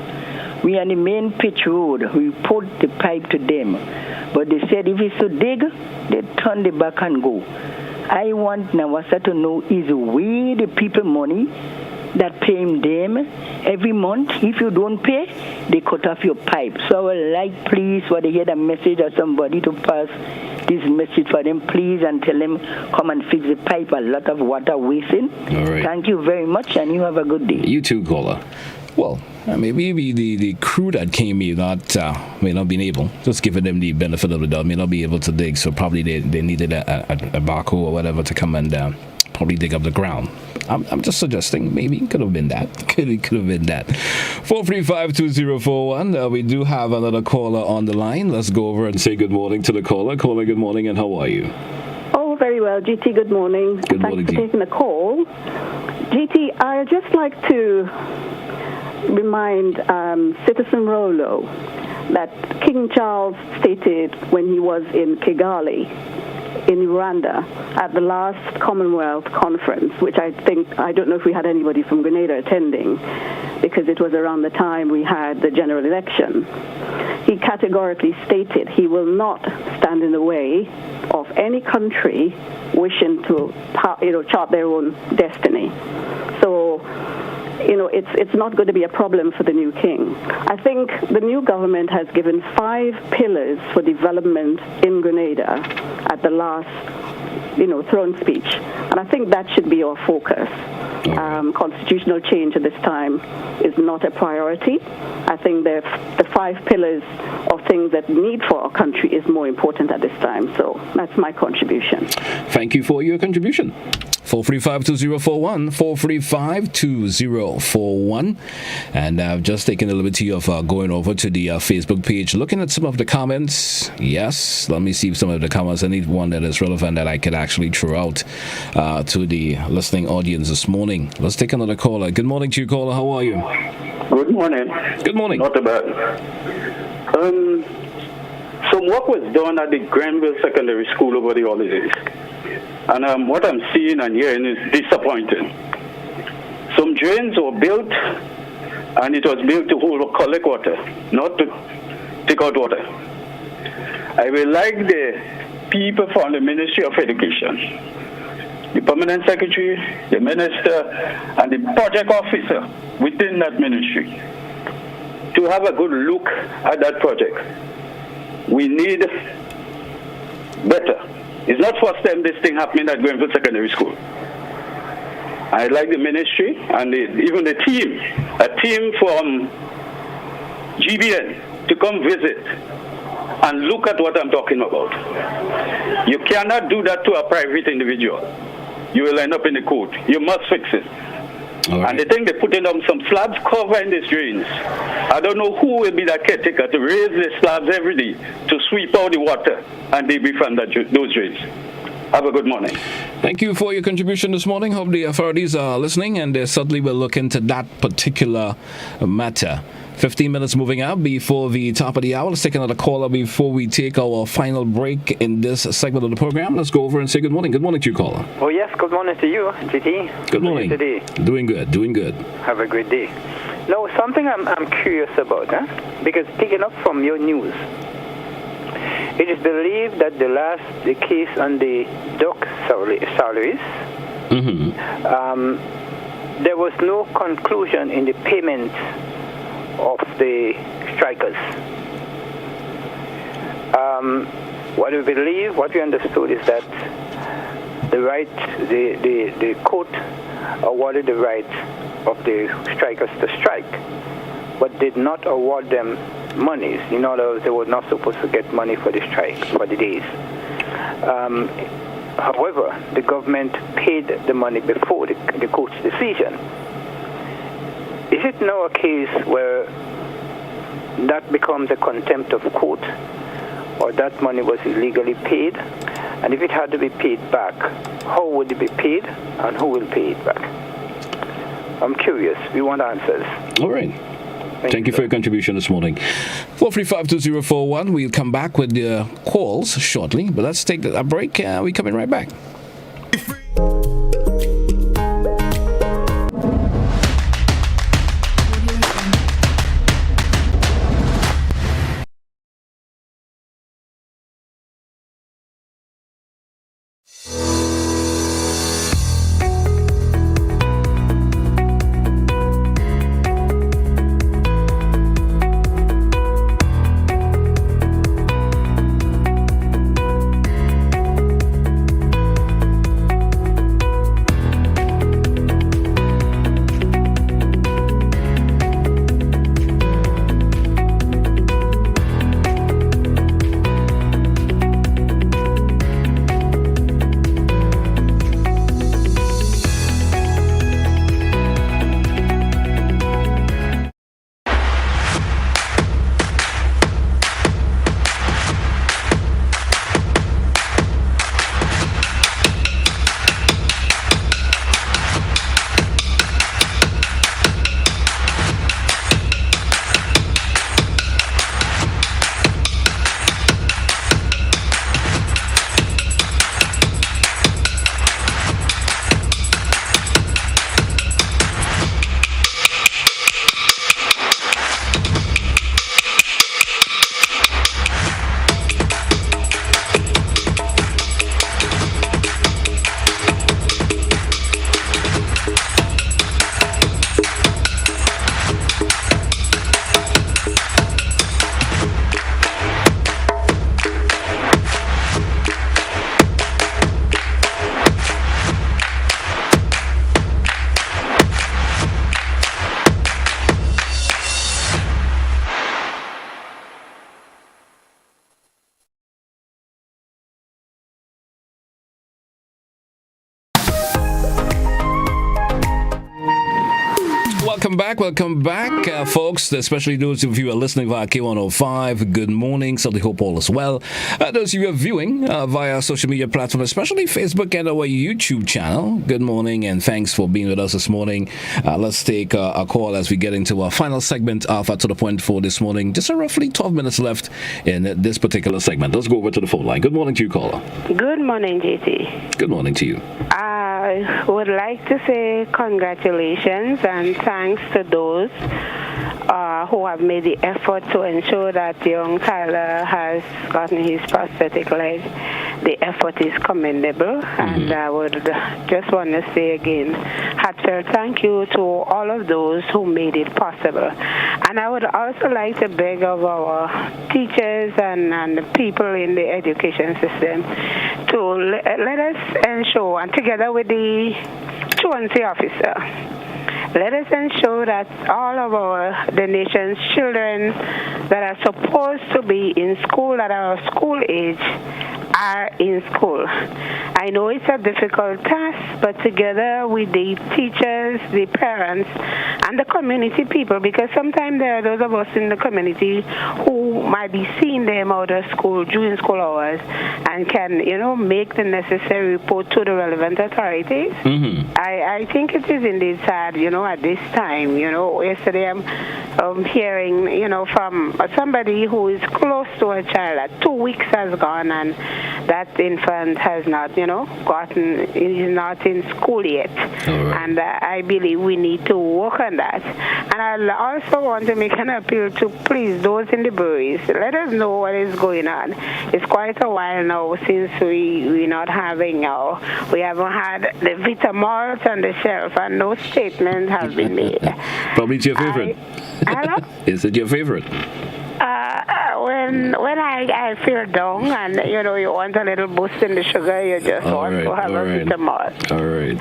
We on the main pitch road. We put the pipe to them. But they said if it's to dig, they turn the back and go. I want Nawasa to know is we the people money that paying them every month. If you don't pay, they cut off your pipe. So I would like, please, for they hear the message or somebody to pass this message for them, please, and tell them come and fix the pipe. A lot of water wasting. All right. Thank you very much, and you have a good day. You too, caller. Well, maybe the crew that came may not been able, just giving them the benefit of the doubt, may not be able to dig. So probably they needed a backhoe or whatever to come and probably dig up the ground. I'm just suggesting maybe it could have been that. Could have been that. 435-2041. We do have another caller on the line. Let's go over and say good morning to the caller. Caller, good morning, and how are you? Oh, very well, GT. Good morning. Good morning, Thanks for taking the call. GT, I'd just like to remind Citizen Rollo that King Charles stated when he was in Kigali, in Rwanda, at the last Commonwealth Conference, which I don't know if we had anybody from Grenada attending, because it was around the time we had the general election. He categorically stated he will not stand in the way of any country wishing to chart their own destiny. So, it's not going to be a problem for the new king. I think the new government has given 5 pillars for development in Grenada at the last, throne speech. And I think that should be our focus. Constitutional change at this time is not a priority. I think the 5 pillars of things that need for our country is more important at this time. So that's my contribution. Thank you for your contribution. 435-2041, 435-2041. And I've just taken the liberty of going over to the Facebook page, looking at some of the comments. Yes, let me see some of the comments. I need one that is relevant that I could actually throw out to the listening audience this morning. Let's take another caller. Good morning to you, caller. How are you? Good morning. Good morning. Not bad. Some work was done at the Granville Secondary School over the holidays. And what I'm seeing and hearing is disappointing. Some drains were built, and it was built to collect water, not to take out water. I would like the people from the Ministry of Education, the Permanent Secretary, the Minister, and the Project Officer within that ministry to have a good look at that project. We need better. It's not first time this thing happening at Granville Secondary School. I like the ministry and even the team, a team from GBN to come visit and look at what I'm talking about. You cannot do that to a private individual. You will end up in the court. You must fix it. Right. And they think they're putting on some slabs covering the drains. I don't know who will be that caretaker to raise the slabs every day to sweep out the water and they be from those drains. Have a good morning. Thank you for your contribution this morning. Hope the authorities are listening and they certainly will look into that particular matter. 15 minutes moving out before the top of the hour. Let's take another caller before we take our final break in this segment of the program. Let's go over and say good morning. Good morning to you, caller. Oh, yes. Good morning to you, GT. Good morning. Today. Doing good. Doing good. Have a great day. Now, something I'm curious about, because picking up from your news, it is believed that the case on the dock salaries, there was no conclusion in the payment of the strikers. What we understood is that the court awarded the right of the strikers to strike, but did not award them monies. In other words, they were not supposed to get money for the strike, for the days. However, the government paid the money before the court's decision. Is it now a case where that becomes a contempt of court, or that money was illegally paid? And if it had to be paid back, how would it be paid, and who will pay it back? I'm curious. We want answers. All right. Thank you for your contribution this morning. 435-2041. We'll come back with the calls shortly, but let's take a break. We're coming right back. welcome back, folks, especially those of you who are listening via K105. Good morning, certainly hope all is well. Those of you who are viewing via social media platforms, especially Facebook and our YouTube channel, good morning and thanks for being with us this morning. Let's take a call as we get into our final segment of To The Point for this morning. Just roughly 12 minutes left in this particular segment. Let's go over to the phone line. Good morning to you, caller. Good morning, JT. Good morning to you. I would like to say congratulations and thanks to those who have made the effort to ensure that young Tyler has gotten his prosthetic leg. The effort is commendable, and I would just want to say again, heartfelt thank you to all of those who made it possible. And I would also like to beg of our teachers and the people in the education system to let us ensure, and together with the truancy officer, let us ensure that all of the nation's children that are supposed to be in school, that are school age, are in school. I know it's a difficult task, but together with the teachers, the parents, and the community people, because sometimes there are those of us in the community who might be seeing them out of school during school hours and can, make the necessary report to the relevant authorities. I think it is indeed sad, at this time. Yesterday I'm hearing, from somebody who is close to a child that 2 weeks has gone and that infant has not, is not in school yet. And I believe we need to work on that. And I also want to make an appeal to please those in the breweries. Let us know what is going on. It's quite a while now since we're not having we haven't had the Vita Malt on the shelf and no statements have been made. Probably it's your favorite. Hello? Is it your favorite? When I feel down and you want a little boost in the sugar, you just want to have a Vita Malt. All right.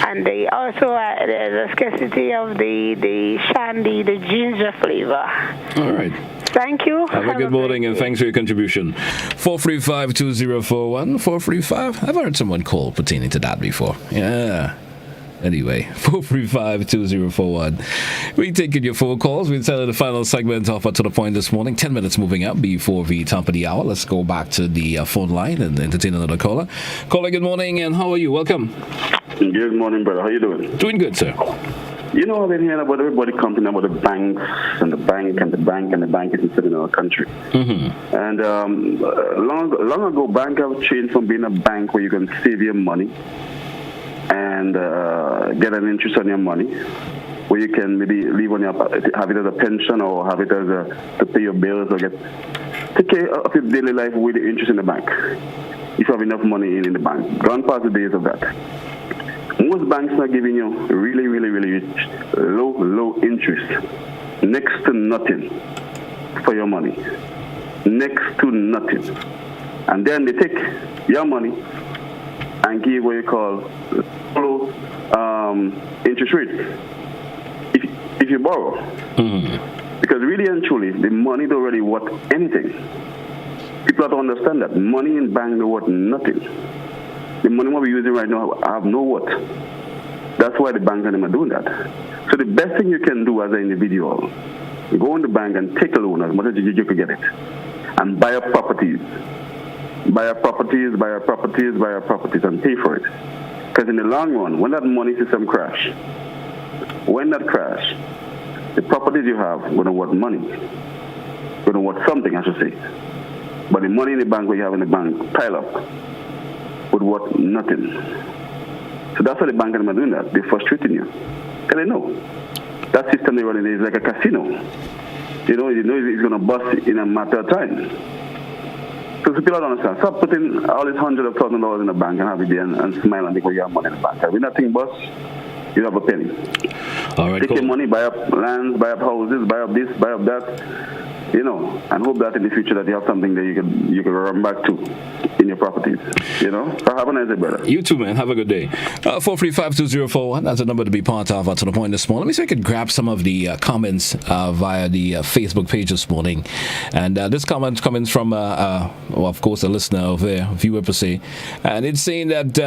And they also there's a scarcity of the shandy, the ginger flavor. All right. Thank you. Have a good morning and thanks for your contribution. 435-2041. 435. I've heard someone call pertaining to that before. Yeah. Anyway, 435-2041. We're taking your phone calls. We're telling the final segment of To The Point this morning. 10 minutes moving up before the top of the hour. Let's go back to the phone line and entertain another caller. Caller, good morning and how are you? Welcome. Good morning, brother. How you doing? Doing good, sir. I've been hearing about everybody complaining about the banks and the bank and the bank and the bank is in our country. And long ago, banks have changed from being a bank where you can save your money and get an interest on your money, where you can maybe leave on have it as a pension or have it as to pay your bills or take care of your daily life with the interest in the bank. If you have enough money in the bank. Gone past the days of that. Most banks are giving you really, really, really low interest, next to nothing for your money, next to nothing. And then they take your money and give what you call low interest rate if you borrow. Because really and truly, the money don't really worth anything. People have to understand that money in bank don't worth nothing. The money we're using right now have no worth. That's why the banks are doing that. So the best thing you can do as an individual, go in the bank and take a loan as much as you could get it, and buy up properties. Buy up properties, and pay for it. Because in the long run, when that money system crash, the properties you have are going to worth money. Going to worth something, I should say. But the money in the bank, what you have in the bank, pile up, would worth nothing. So that's why the bank are doing that. They're frustrating you. Because they know. That system they're running is like a casino. It's going to bust in a matter of time. So people don't understand. Stop putting all these hundreds of thousands of dollars in the bank and have it there and smile and think, well, you have money in the bank. When that thing busts, you have a penny. All right, take your money, buy up lands, buy up houses, buy up this, buy up that. And hope that in the future that you have something that you can run back to in your properties. So have a nice day, brother. You too, man. Have a good day. 435-2041. That's a number to be part of To The Point this morning. Let me see if I can grab some of the comments via the Facebook page this morning. And this comment comes from, of course, a listener over there, viewer per se. And it's saying that,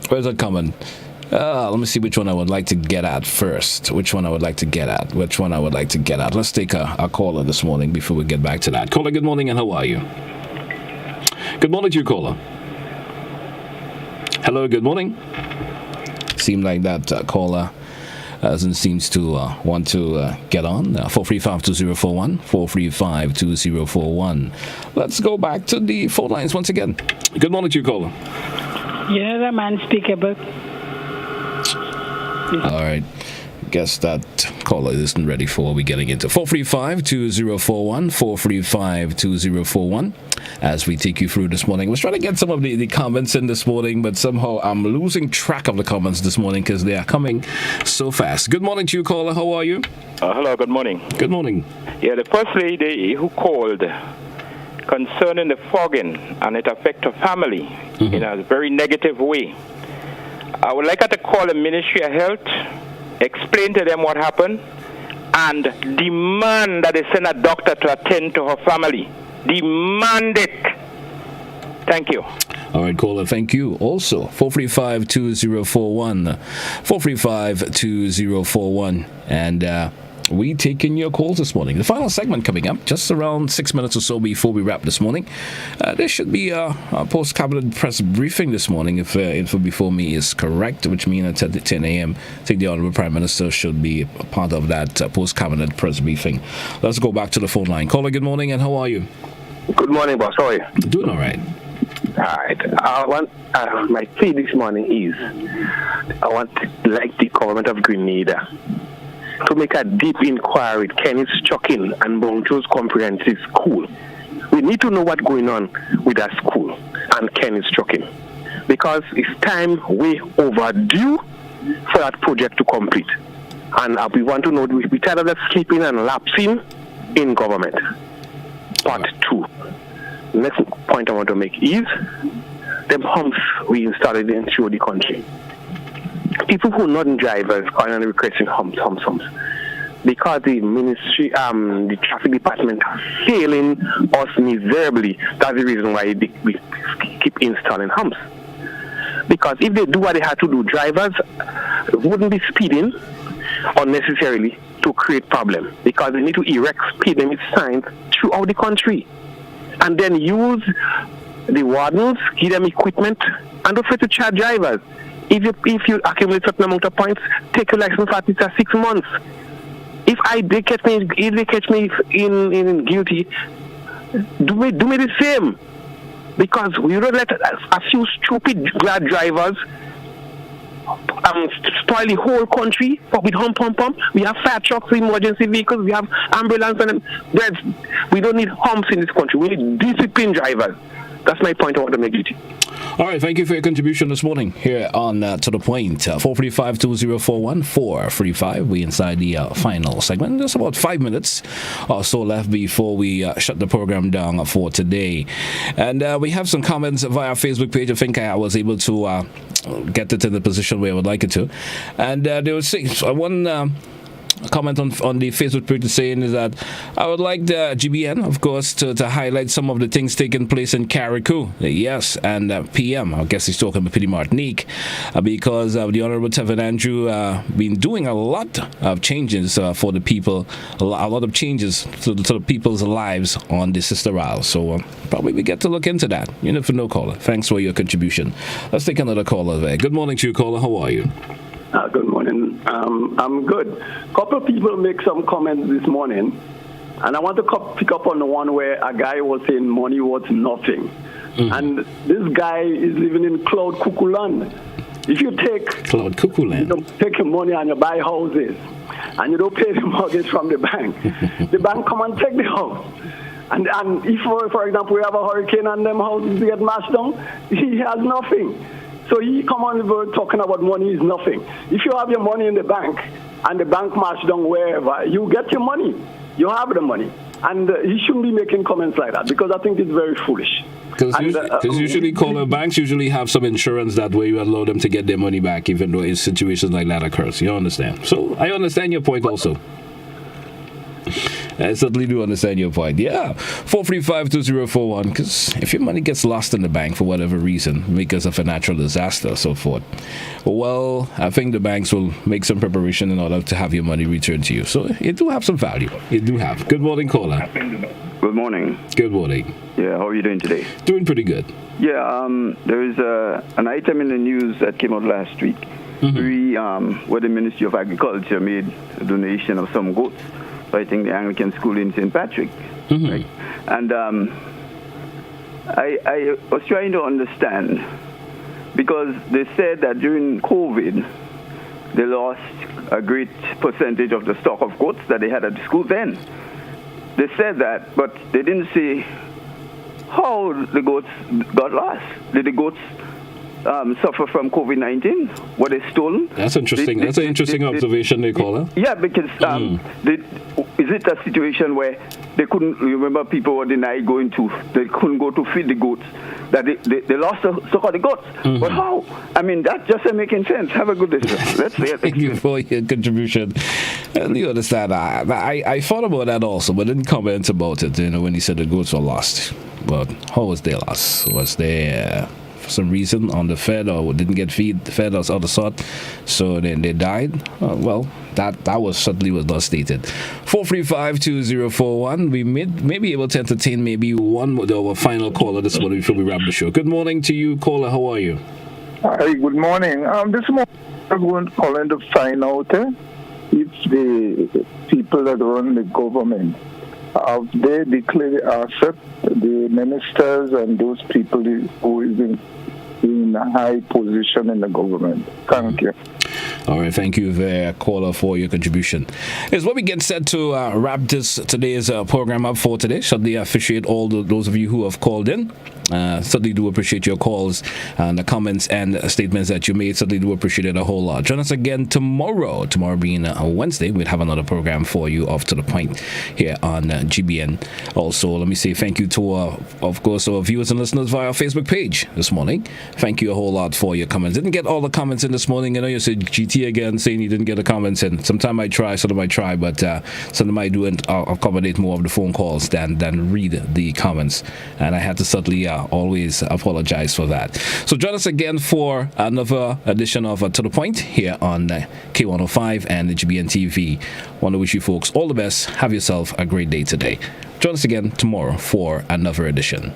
where's that comment? Let me see which one I would like to get at first. Let's take a caller this morning before we get back to that. Caller, good morning, and how are you? Good morning to you, caller. Hello, good morning. Seemed like that caller seems to want to get on. 435-2041, 435-2041. Let's go back to the phone lines once again. Good morning to you, caller. You know that man speak about. All right. Guess that caller isn't ready for what we're getting into. 435-2041, 435-2041. As we take you through this morning, I was trying to get some of the comments in this morning, but somehow I'm losing track of the comments this morning because they are coming so fast. Good morning to you, caller. How are you? Hello, good morning. Good morning. Yeah, the first lady who called concerning the fogging and it affect her family in a very negative way. I would like her to call the Ministry of Health, explain to them what happened, and demand that they send a doctor to attend to her family. Demand it. Thank you. All right, caller, thank you. Also, 435-2041, 435-2041, and we taking your calls this morning. The final segment coming up, just around 6 minutes or so before we wrap this morning. There should be a post-cabinet press briefing this morning, if info before me is correct, which means at 10 a.m. I think the Honorable Prime Minister should be a part of that post-cabinet press briefing. Let's go back to the phone line. Caller, good morning, and how are you? Good morning, boss. How are you? Doing all right. All right. My plea this morning is I want, like the government of Grenada, to make a deep inquiry with Kenneth Chucking and Bonjo's Comprehensive School. We need to know what's going on with that school and Kenneth Chucking, because it's time way overdue for that project to complete. And we want to know, we tired of that sleeping and lapsing in government. Part 2. Next point I want to make is them humps we installed through the country. People who are not drivers are requesting humps. Because the ministry, the traffic department are failing us miserably. That's the reason why we keep installing humps. Because if they do what they have to do, drivers wouldn't be speeding unnecessarily to create problem. Because they need to erect speed limit signs throughout the country. And then use the wardens, give them equipment, and don't forget to charge drivers. If you accumulate a certain amount of points, take your license for at least 6 months. If they catch me in guilty, do me the same. Because we don't let a few stupid grad drivers spoil the whole country with hump. We have fire trucks, emergency vehicles, we have ambulance, and we don't need humps in this country. We need disciplined drivers. That's my point I want to make it. All right, thank you for your contribution this morning here on To The Point. 435-2041, 435. We inside the final segment. Just about 5 minutes or so left before we shut the program down for today. And we have some comments via our Facebook page. I think I was able to get it in the position where I would like it to. And there was one comment on the Facebook page saying is that I would like the GBN, of course, to highlight some of the things taking place in Carriacou. Yes, and PM, I guess he's talking about Petit Martinique, because the Honorable Tevin Andrew been doing a lot of changes for the people, a lot of changes to the people's lives on the Sister Isle. So probably we get to look into that. You never know, caller. Thanks for your contribution. Let's take another caller there. Good morning to you, caller. How are you? Good morning. I'm good. A couple of people make some comments this morning, and I want to pick up on the one where a guy was saying money was nothing. And this guy is living in Cloud Cuckoo Land. If you take Cloud Cuckoo Land, you take your money and you buy houses, and you don't pay the mortgage from the bank, the bank come and take the house. And if, for example, we have a hurricane and them houses get mashed down, he has nothing. So he come on talking about money is nothing. If you have your money in the bank and the bank march down wherever, you get your money. You have the money. And he shouldn't be making comments like that because I think it's very foolish. Because usually banks usually have some insurance that way you allow them to get their money back even though in situations like that occurs. You understand? So I understand your point also. I certainly do understand your point. Yeah, 435-2041. Because if your money gets lost in the bank for whatever reason, because of a natural disaster or so forth, well, I think the banks will make some preparation in order to have your money returned to you. So it do have some value. It do have. Good morning, caller. Good morning. Good morning. Yeah, how are you doing today? Doing pretty good. Yeah, there is an item in the news that came out last week. Where the Ministry of Agriculture made a donation of some goats. So I think the Anglican school in St. Patrick. Right? And I was trying to understand, because they said that during COVID, they lost a great percentage of the stock of goats that they had at the school then. They said that, but they didn't say how the goats got lost. Did the goats suffer from COVID-19? Were they stolen? That's interesting. That's an interesting observation, Nicola. Yeah, because is it a situation where they couldn't, remember people were denied going to, they couldn't go to feed the goats, that they lost the stock of the goats. But how? I mean, that just ain't making sense. Have a good day, sir. Let's see. Thank you for your contribution. You understand, I thought about that also, but didn't comment about it, when he said the goats were lost. But how was they lost? Was there some reason on the fed or didn't get fed or other sort, so then they died? Well, that was certainly was not stated. 435-2041. We may be able to entertain maybe one more, our final caller this morning before we wrap the show. Good morning to you, caller. How are you? Hi, good morning. This morning I'm going to call in to find out if the people that run the government, have they declared accept the ministers and those people who is in a high position in the government. Thank you. All right, thank you, caller, for your contribution. It's what we get set to wrap today's program up for today. Certainly appreciate all those of you who have called in. Certainly do appreciate your calls and the comments and statements that you made. Certainly do appreciate it a whole lot. Join us again tomorrow. Tomorrow being Wednesday, we'll have another program for you off to the point here on GBN. Also, let me say thank you to, of course, our viewers and listeners via our Facebook page this morning. Thank you a whole lot for your comments. Didn't get all the comments in this morning. I know you said GT again saying you didn't get the comments in. Sometimes I try, sometimes I try, but sometimes I do accommodate more of the phone calls than read the comments. And I had to certainly always apologize for that. So join us again for another edition of To The Point here on K105 and the GBN TV. Want to wish you folks all the best. Have yourself a great day today. Join us again tomorrow for another edition.